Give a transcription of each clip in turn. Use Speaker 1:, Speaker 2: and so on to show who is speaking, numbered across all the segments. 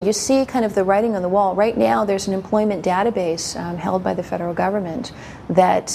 Speaker 1: You see kind of the writing on the wall. Right now there's an employment database held by the federal government that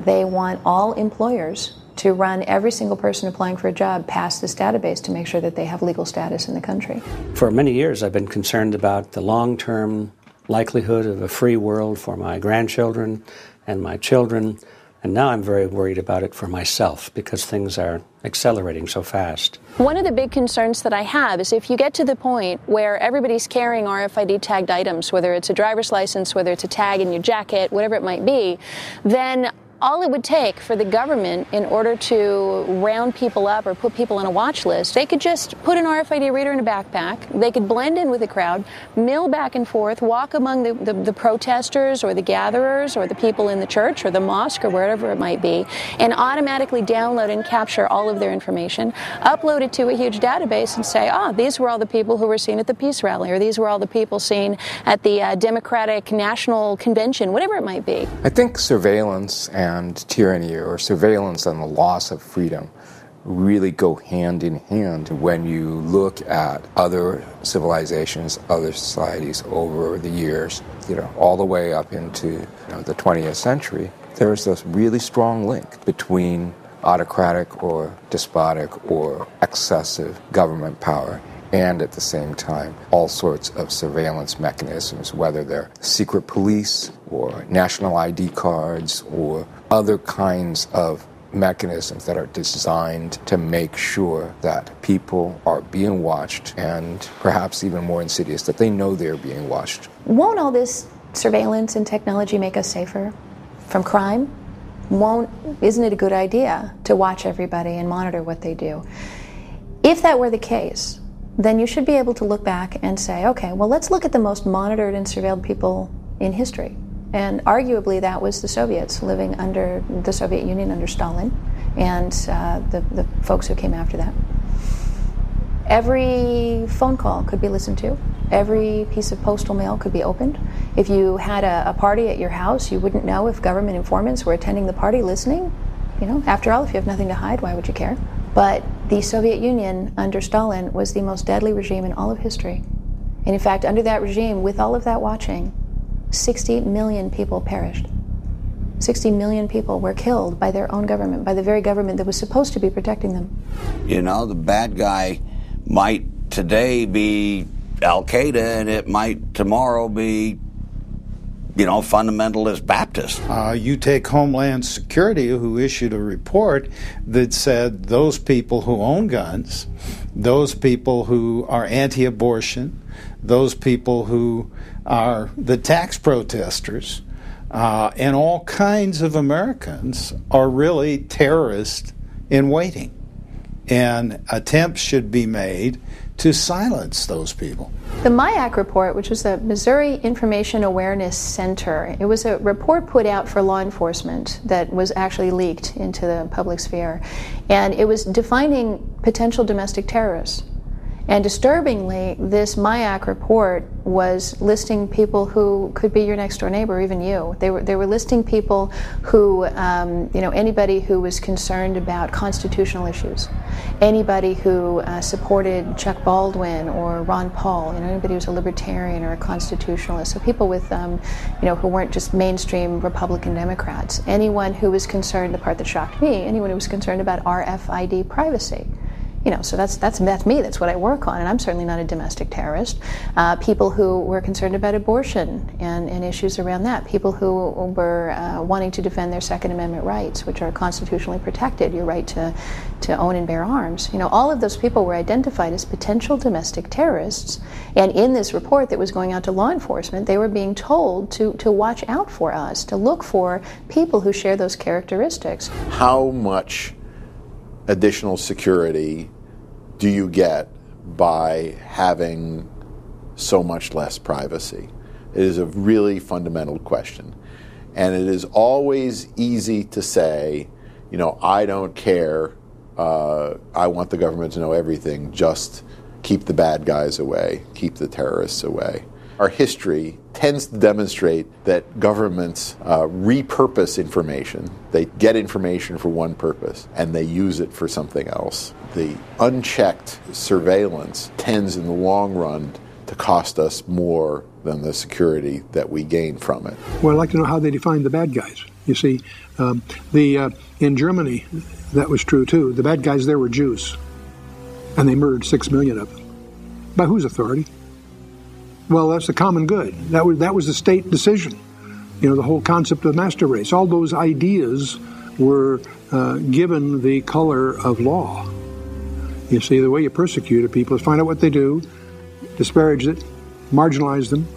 Speaker 1: they want all employers to run every single person applying for a job past this database to make sure that they have legal status in the country.
Speaker 2: For many years I've been concerned about the long-term likelihood of a free world for my grandchildren and my children, and now I'm very worried about it for myself because things are accelerating so fast.
Speaker 3: One of the big concerns that I have is if you get to the point where everybody's carrying RFID tagged items, whether it's a driver's license, whether it's a tag in your jacket, whatever it might be, then all it would take for the government in order to round people up or put people on a watch list, they could just put an RFID reader in a backpack, they could blend in with the crowd, mill back and forth, walk among the protesters or the gatherers or the people in the church or the mosque or wherever it might be, and automatically download and capture all of their information, upload it to a huge database and say, these were all the people who were seen at the peace rally, or these were all the people seen at the Democratic National Convention, whatever it might be.
Speaker 4: I think surveillance and tyranny, or surveillance and the loss of freedom, really go hand in hand when you look at other civilizations, other societies over the years, all the way up into the 20th century. There's this really strong link between autocratic or despotic or excessive government power and at the same time all sorts of surveillance mechanisms, whether they're secret police or national ID cards or other kinds of mechanisms that are designed to make sure that people are being watched, and perhaps even more insidious, that they know they're being watched.
Speaker 1: Won't all this surveillance and technology make us safer from crime? Isn't it a good idea to watch everybody and monitor what they do? If that were the case, then you should be able to look back and say, okay, well, let's look at the most monitored and surveilled people in history. And arguably that was the Soviets living under the Soviet Union under Stalin and the folks who came after that. Every phone call could be listened to. Every piece of postal mail could be opened. If you had a party at your house, you wouldn't know if government informants were attending the party listening. After all, if you have nothing to hide, why would you care? But the Soviet Union under Stalin was the most deadly regime in all of history. And in fact, under that regime, with all of that watching, 60 million people perished. 60 million people were killed by their own government, by the very government that was supposed to be protecting them.
Speaker 5: The bad guy might today be Al-Qaeda, and it might tomorrow be, fundamentalist Baptist.
Speaker 6: You take Homeland Security, who issued a report that said those people who own guns, those people who are anti-abortion, those people who are the tax protesters, and all kinds of Americans are really terrorists in waiting. And attempts should be made to silence those people.
Speaker 1: The MIAC report, which was the Missouri Information Awareness Center, it was a report put out for law enforcement that was actually leaked into the public sphere. And it was defining potential domestic terrorists. And disturbingly, this MIAC report was listing people who could be your next door neighbor, even you. They were listing people who, anybody who was concerned about constitutional issues, anybody who supported Chuck Baldwin or Ron Paul, anybody who was a libertarian or a constitutionalist. So people with, who weren't just mainstream Republican Democrats. Anyone who was concerned, the part that shocked me, anyone who was concerned about RFID privacy. So that's me, that's what I work on, and I'm certainly not a domestic terrorist. People who were concerned about abortion and issues around that. People who were wanting to defend their Second Amendment rights, which are constitutionally protected, your right to own and bear arms. All of those people were identified as potential domestic terrorists, and in this report that was going out to law enforcement, they were being told to watch out for us, to look for people who share those characteristics.
Speaker 7: How much additional security do you get by having so much less privacy? It is a really fundamental question. And it is always easy to say, I don't care, I want the government to know everything, just keep the bad guys away, keep the terrorists away. Our history tends to demonstrate that governments repurpose information. They get information for one purpose, and they use it for something else. The unchecked surveillance tends, in the long run, to cost us more than the security that we gain from it.
Speaker 8: Well, I'd like to know how they define the bad guys. You see, in Germany, that was true too. The bad guys there were Jews, and they murdered 6 million of them. By whose authority? Well, that's the common good. That was a state decision. You know, the whole concept of master race. All those ideas were given the color of law. You see, the way you persecute people is find out what they do, disparage it, marginalize them,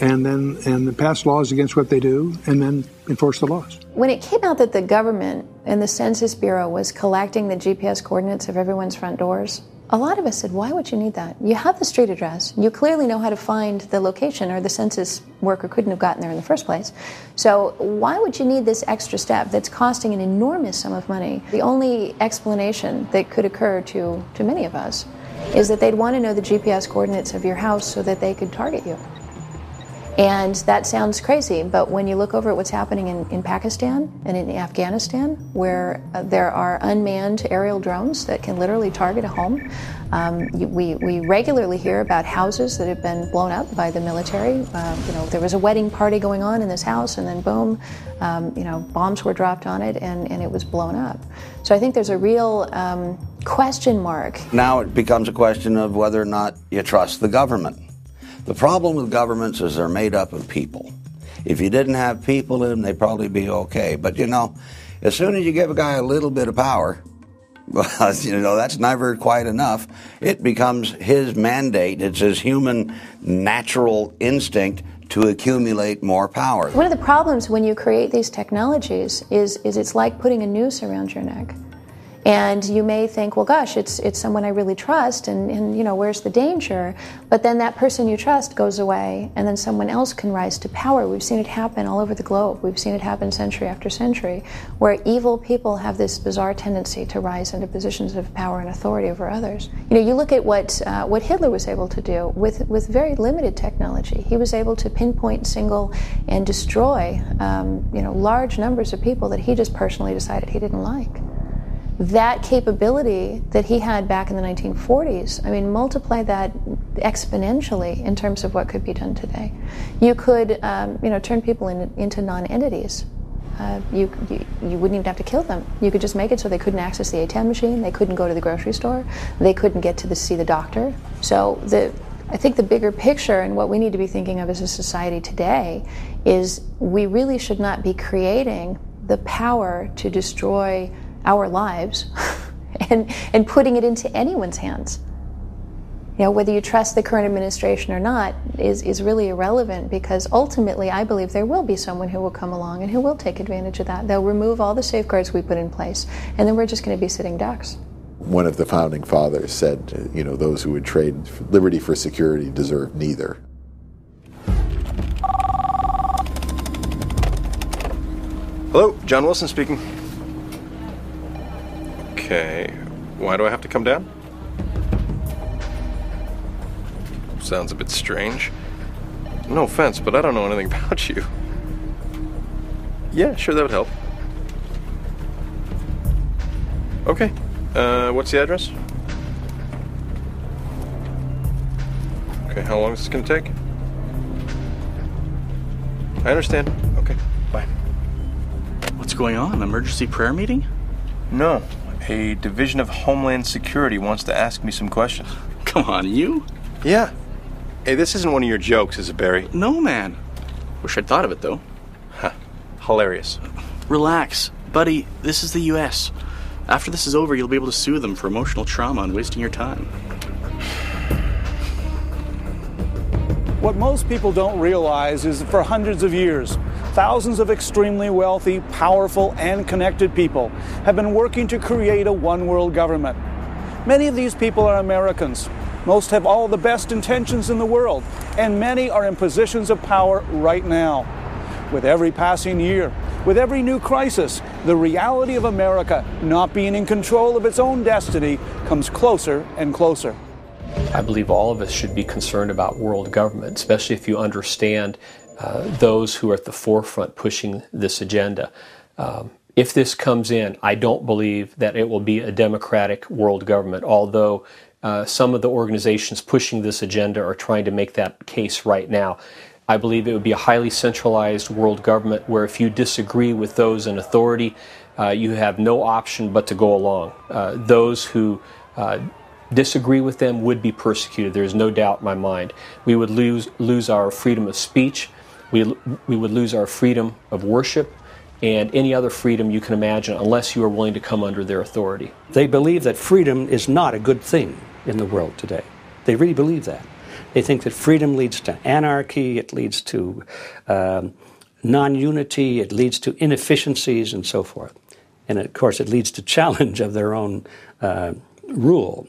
Speaker 8: and then pass laws against what they do, and then enforce the laws.
Speaker 1: When it came out that the government and the Census Bureau was collecting the GPS coordinates of everyone's front doors, a lot of us said, why would you need that? You have the street address. You clearly know how to find the location, or the census worker couldn't have gotten there in the first place. So why would you need this extra step that's costing an enormous sum of money? The only explanation that could occur to many of us is that they'd want to know the GPS coordinates of your house so that they could target you. And that sounds crazy, but when you look over at what's happening in Pakistan and in Afghanistan, where there are unmanned aerial drones that can literally target a home, we regularly hear about houses that have been blown up by the military. There was a wedding party going on in this house, and then boom, bombs were dropped on it, and it was blown up. So I think there's a real question mark.
Speaker 5: Now it becomes a question of whether or not you trust the government. The problem with governments is they're made up of people. If you didn't have people in them, they'd probably be okay. But, as soon as you give a guy a little bit of power, well, that's never quite enough. It becomes his mandate. It's his human natural instinct to accumulate more power.
Speaker 1: One of the problems when you create these technologies is it's like putting a noose around your neck. And you may think, well, gosh, it's someone I really trust, and where's the danger? But then that person you trust goes away, and then someone else can rise to power. We've seen it happen all over the globe. We've seen it happen century after century, where evil people have this bizarre tendency to rise into positions of power and authority over others. You look at what Hitler was able to do with very limited technology. He was able to pinpoint, single, and destroy large numbers of people that he just personally decided he didn't like. That capability that he had back in the 1940s, multiply that exponentially in terms of what could be done today. You could, turn people into non-entities. You wouldn't even have to kill them. You could just make it so they couldn't access the ATM machine, they couldn't go to the grocery store, they couldn't get to see the doctor. So I think the bigger picture and what we need to be thinking of as a society today is we really should not be creating the power to destroy our lives and putting it into anyone's hands. Whether you trust the current administration or not is really irrelevant, because ultimately I believe there will be someone who will come along and who will take advantage of that. They'll remove all the safeguards we put in place, and then we're just going to be sitting ducks.
Speaker 7: One of the founding fathers said, those who would trade liberty for security deserve neither.
Speaker 9: Hello, John Wilson speaking. Okay, why do I have to come down? Sounds a bit strange. No offense, but I don't know anything about you. Yeah, sure, that would help. Okay, what's the address? Okay, how long is this going to take? I understand. Okay, bye.
Speaker 10: What's going on? Emergency prayer meeting?
Speaker 9: No. A Division of Homeland Security wants to ask me some questions.
Speaker 10: Come on, you?
Speaker 9: Yeah. Hey, this isn't one of your jokes, is it, Barry?
Speaker 10: No, man. Wish I'd thought of it, though.
Speaker 9: Huh. Hilarious.
Speaker 10: Relax. Buddy, this is the U.S. After this is over, you'll be able to sue them for emotional trauma and wasting your time.
Speaker 11: What most people don't realize is that for hundreds of years, thousands of extremely wealthy, powerful, and connected people have been working to create a one-world government. Many of these people are Americans. Most have all the best intentions in the world, and many are in positions of power right now. With every passing year, with every new crisis, the reality of America not being in control of its own destiny comes closer and closer.
Speaker 12: I believe all of us should be concerned about world government, especially if you understand those who are at the forefront pushing this agenda. If this comes in, I don't believe that it will be a democratic world government, although some of the organizations pushing this agenda are trying to make that case right now. I believe it would be a highly centralized world government where if you disagree with those in authority, you have no option but to go along. Those who disagree with them would be persecuted. There's no doubt in my mind. We would lose our freedom of speech. We would lose our freedom of worship and any other freedom you can imagine unless you are willing to come under their authority.
Speaker 2: They believe that freedom is not a good thing in the world today. They really believe that. They think that freedom leads to anarchy, it leads to non-unity, it leads to inefficiencies and so forth. And of course it leads to challenge of their own rule.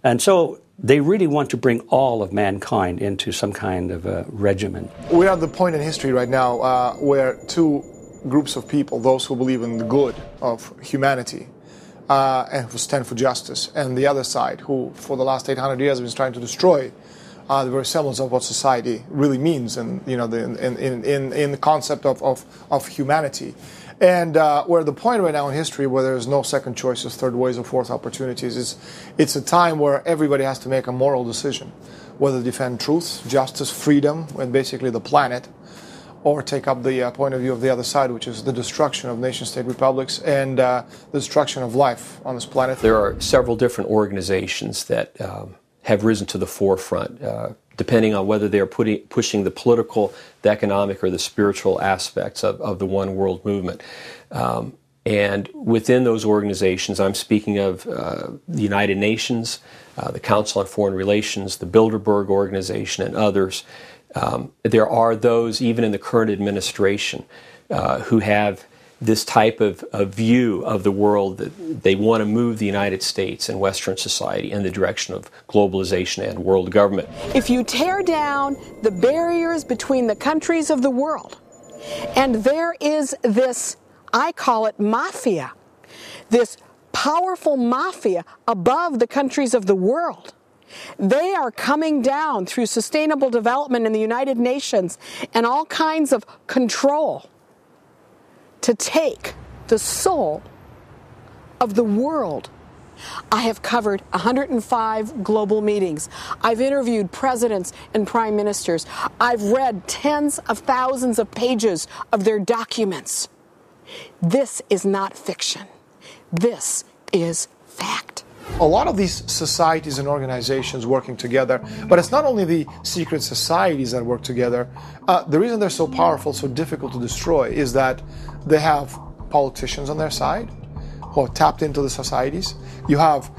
Speaker 2: And so they really want to bring all of mankind into some kind of a regimen.
Speaker 13: We're at the point in history right now where two groups of people, those who believe in the good of humanity and who stand for justice, and the other side, who for the last 800 years have been trying to destroy the very semblance of what society really means, and in the concept of humanity. And we're at the point right now in history where there's no second choices, third ways, or fourth opportunities. It's a time where everybody has to make a moral decision, whether to defend truth, justice, freedom, and basically the planet, or take up the point of view of the other side, which is the destruction of nation-state republics and the destruction of life on this planet.
Speaker 12: There are several different organizations that have risen to the forefront, depending on whether they are pushing the political, the economic, or the spiritual aspects of the One World movement. And within those organizations, I'm speaking of the United Nations, the Council on Foreign Relations, the Bilderberg Organization, and others. There are those, even in the current administration, who have this type of view of the world that they want to move the United States and Western society in the direction of globalization and world government.
Speaker 14: If you tear down the barriers between the countries of the world, and there is this, I call it mafia, this powerful mafia above the countries of the world. They are coming down through sustainable development in the United Nations and all kinds of control to take the soul of the world. I have covered 105 global meetings. I've interviewed presidents and prime ministers. I've read tens of thousands of pages of their documents. This is not fiction. This is fact.
Speaker 13: A lot of these societies and organizations working together, but it's not only the secret societies that work together. The reason they're so powerful, so difficult to destroy, is that they have politicians on their side who have tapped into the societies. You have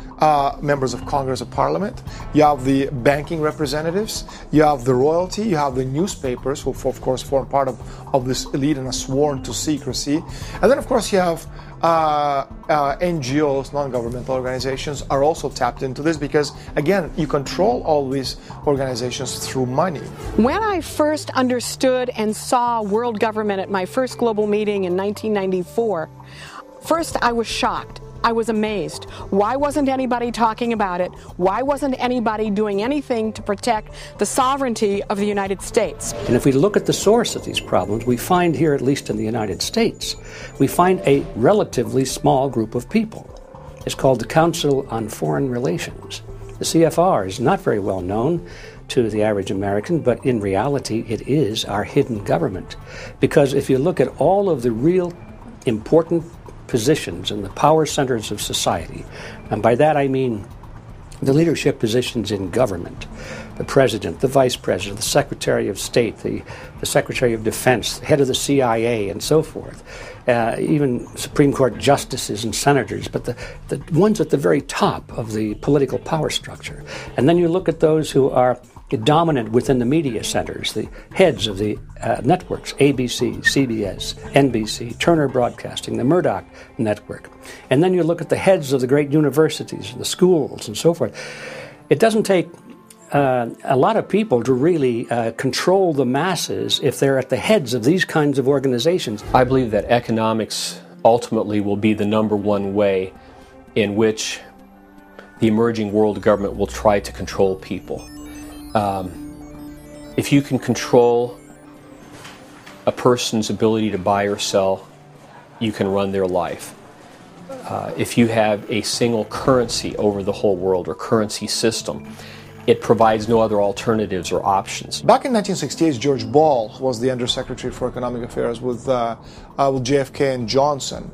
Speaker 13: members of Congress or Parliament. You have the banking representatives. You have the royalty. You have the newspapers, who of course form part of this elite and are sworn to secrecy. And then of course you have NGOs, non-governmental organizations, are also tapped into this because, again, you control all these organizations through money.
Speaker 14: When I first understood and saw world government at my first global meeting in 1994, first I was shocked. I was amazed. Why wasn't anybody talking about it? Why wasn't anybody doing anything to protect the sovereignty of the United States?
Speaker 2: And if we look at the source of these problems, we find here, at least in the United States, we find a relatively small group of people. It's called the Council on Foreign Relations. The CFR is not very well known to the average American, but in reality it is our hidden government. Because if you look at all of the real important positions in the power centers of society, and by that I mean the leadership positions in government, the president, the vice president, the secretary of state, the secretary of defense, the head of the CIA, and so forth, even Supreme Court justices and senators, but the ones at the very top of the political power structure. And then you look at those who are dominant within the media centers, the heads of the networks, ABC, CBS, NBC, Turner Broadcasting, the Murdoch Network. And then you look at the heads of the great universities, the schools, and so forth. It doesn't take a lot of people to really control the masses if they're at the heads of these kinds of organizations.
Speaker 12: I believe that economics ultimately will be the number one way in which the emerging world government will try to control people. If you can control a person's ability to buy or sell, you can run their life. if you have a single currency over the whole world or currency system, it provides no other alternatives or options.
Speaker 13: Back in 1968, George Ball was the Undersecretary for Economic Affairs with JFK and Johnson.